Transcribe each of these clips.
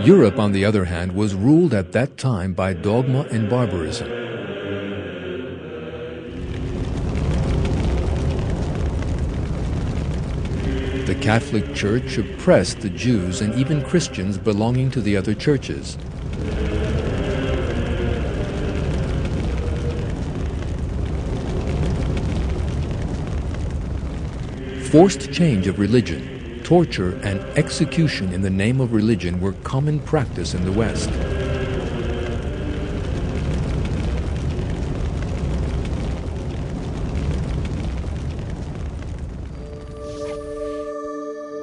Europe, on the other hand, was ruled at that time by dogma and barbarism. The Catholic Church oppressed the Jews and even Christians belonging to the other churches. Forced change of religion, torture, and execution in the name of religion were common practice in the West.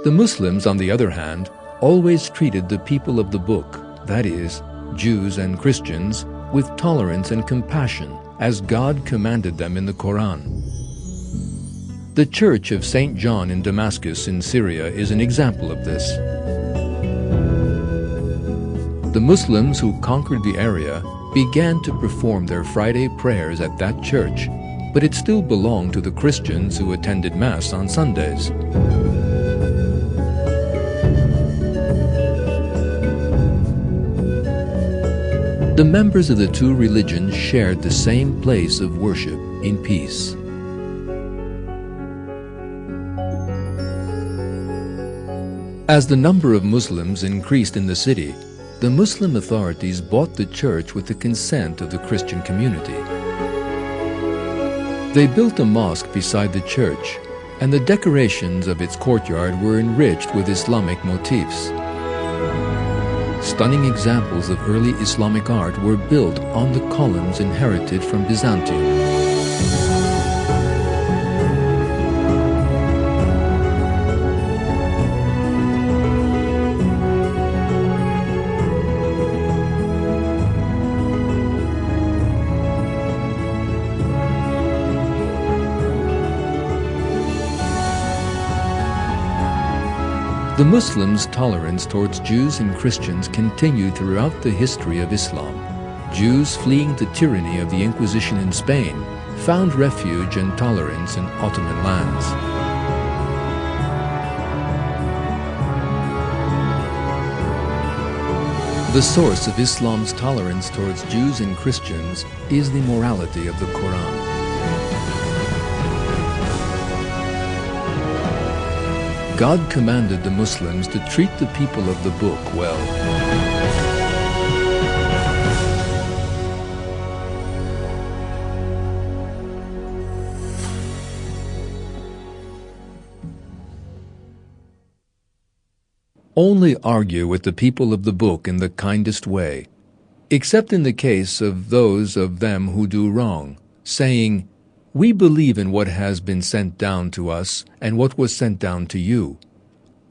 The Muslims, on the other hand, always treated the people of the book, that is, Jews and Christians, with tolerance and compassion, as God commanded them in the Quran. The Church of St. John in Damascus in Syria is an example of this. The Muslims who conquered the area began to perform their Friday prayers at that church, but it still belonged to the Christians who attended Mass on Sundays. The members of the two religions shared the same place of worship in peace. As the number of Muslims increased in the city, the Muslim authorities bought the church with the consent of the Christian community. They built a mosque beside the church, and the decorations of its courtyard were enriched with Islamic motifs. Stunning examples of early Islamic art were built on the columns inherited from Byzantium. The Muslims' tolerance towards Jews and Christians continued throughout the history of Islam. Jews fleeing the tyranny of the Inquisition in Spain found refuge and tolerance in Ottoman lands. The source of Islam's tolerance towards Jews and Christians is the morality of the Quran. God commanded the Muslims to treat the people of the book well. Only argue with the people of the book in the kindest way, except in the case of those of them who do wrong, saying, "We believe in what has been sent down to us and what was sent down to you.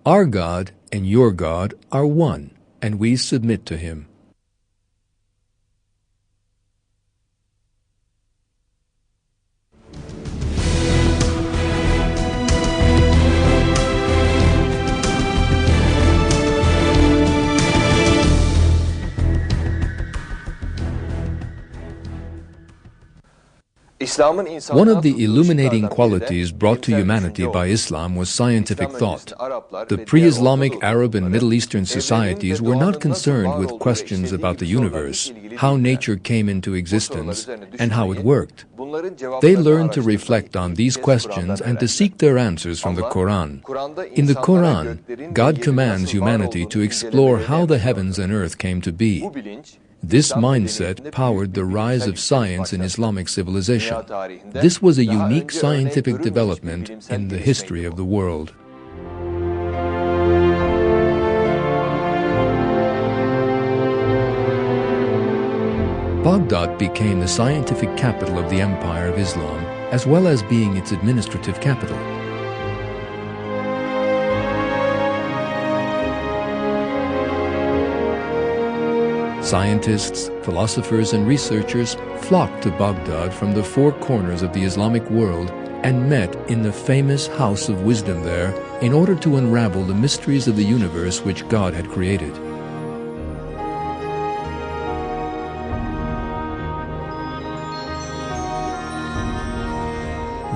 Our God and your God are one, and we submit to Him." One of the illuminating qualities brought to humanity by Islam was scientific thought. The pre-Islamic Arab and Middle Eastern societies were not concerned with questions about the universe, how nature came into existence, and how it worked. They learned to reflect on these questions and to seek their answers from the Quran. In the Quran, God commands humanity to explore how the heavens and earth came to be. This mindset powered the rise of science in Islamic civilization. This was a unique scientific development in the history of the world. Baghdad became the scientific capital of the Empire of Islam, as well as being its administrative capital. Scientists, philosophers, and researchers flocked to Baghdad from the four corners of the Islamic world and met in the famous House of Wisdom there in order to unravel the mysteries of the universe which God had created.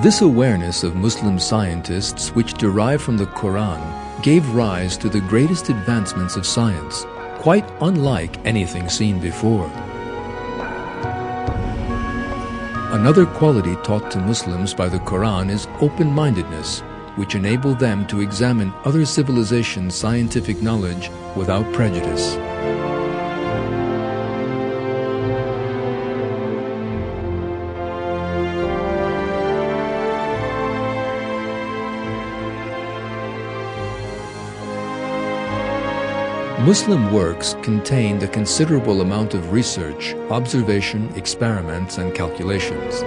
This awareness of Muslim scientists, which derived from the Quran, gave rise to the greatest advancements of science. quite unlike anything seen before. Another quality taught to Muslims by the Quran is open-mindedness, which enable them to examine other civilizations' scientific knowledge without prejudice. Muslim works contained a considerable amount of research, observation, experiments, and calculations.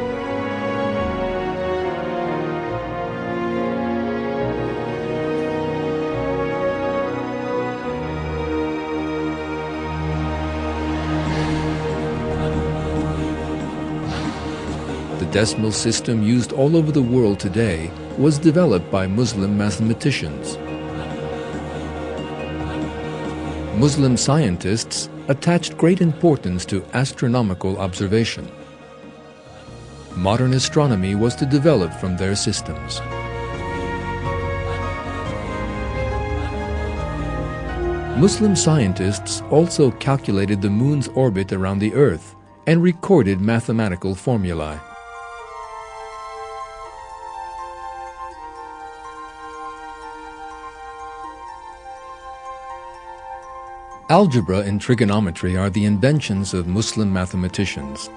The decimal system used all over the world today was developed by Muslim mathematicians. Muslim scientists attached great importance to astronomical observation. Modern astronomy was to develop from their systems. Muslim scientists also calculated the moon's orbit around the Earth and recorded mathematical formulae. Algebra and trigonometry are the inventions of Muslim mathematicians.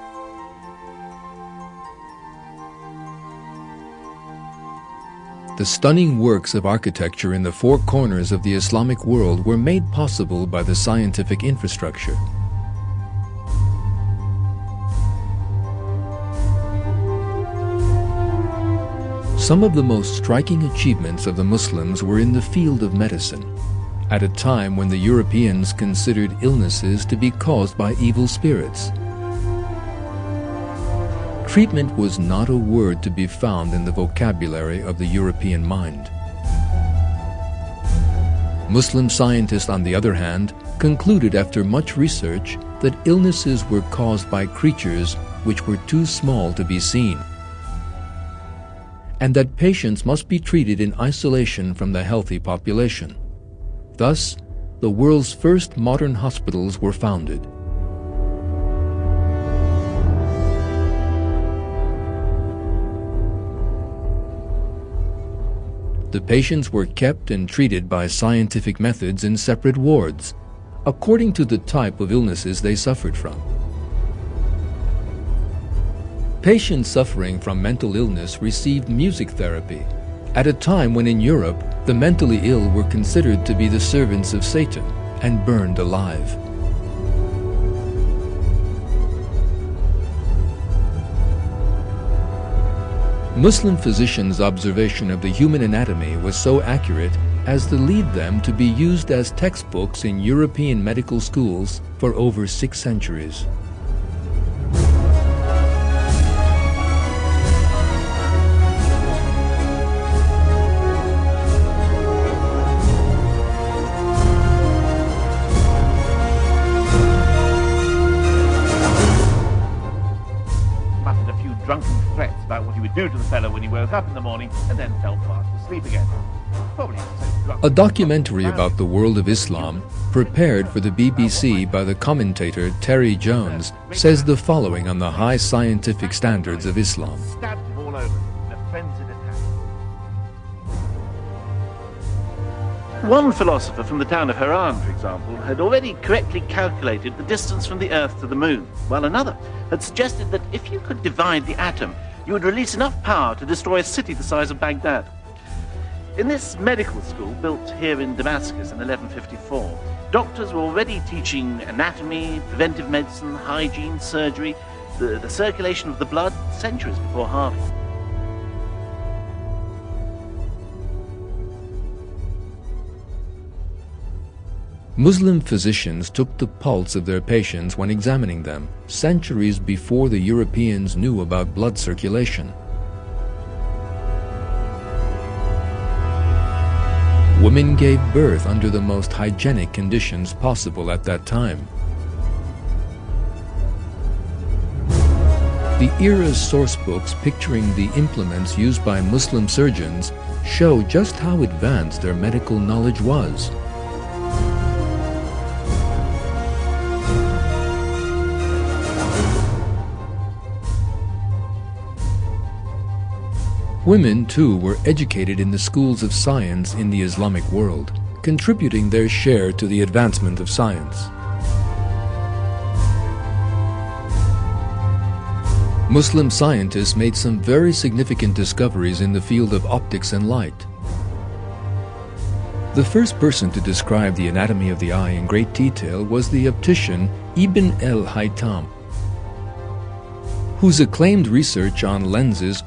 The stunning works of architecture in the four corners of the Islamic world were made possible by the scientific infrastructure. Some of the most striking achievements of the Muslims were in the field of medicine, at a time when the Europeans considered illnesses to be caused by evil spirits. Treatment was not a word to be found in the vocabulary of the European mind. Muslim scientists, on the other hand, concluded after much research that illnesses were caused by creatures which were too small to be seen, and that patients must be treated in isolation from the healthy population. Thus, the world's first modern hospitals were founded. The patients were kept and treated by scientific methods in separate wards, according to the type of illnesses they suffered from. Patients suffering from mental illness received music therapy, at a time when in Europe the mentally ill were considered to be the servants of Satan and burned alive. Muslim physicians' observation of the human anatomy was so accurate as to lead them to be used as textbooks in European medical schools for over 6 centuries. Drunken threats about what he would do to the fellow when he woke up in the morning and then fell fast asleep again. Probably a documentary about the world of Islam, prepared for the BBC by the commentator Terry Jones, says the following on the high scientific standards of Islam. Stabbed him all over in a frenzied attack. One philosopher from the town of Haran, for example, had already correctly calculated the distance from the Earth to the Moon, while another had suggested that if you could divide the atom, you would release enough power to destroy a city the size of Baghdad. In this medical school, built here in Damascus in 1154, doctors were already teaching anatomy, preventive medicine, hygiene, surgery, the circulation of the blood centuries before Harvey. Muslim physicians took the pulse of their patients when examining them, centuries before the Europeans knew about blood circulation. Women gave birth under the most hygienic conditions possible at that time. The era's sourcebooks picturing the implements used by Muslim surgeons show just how advanced their medical knowledge was. Women, too, were educated in the schools of science in the Islamic world, contributing their share to the advancement of science. Muslim scientists made some very significant discoveries in the field of optics and light. The first person to describe the anatomy of the eye in great detail was the optician Ibn el-Haytham, whose acclaimed research on lenses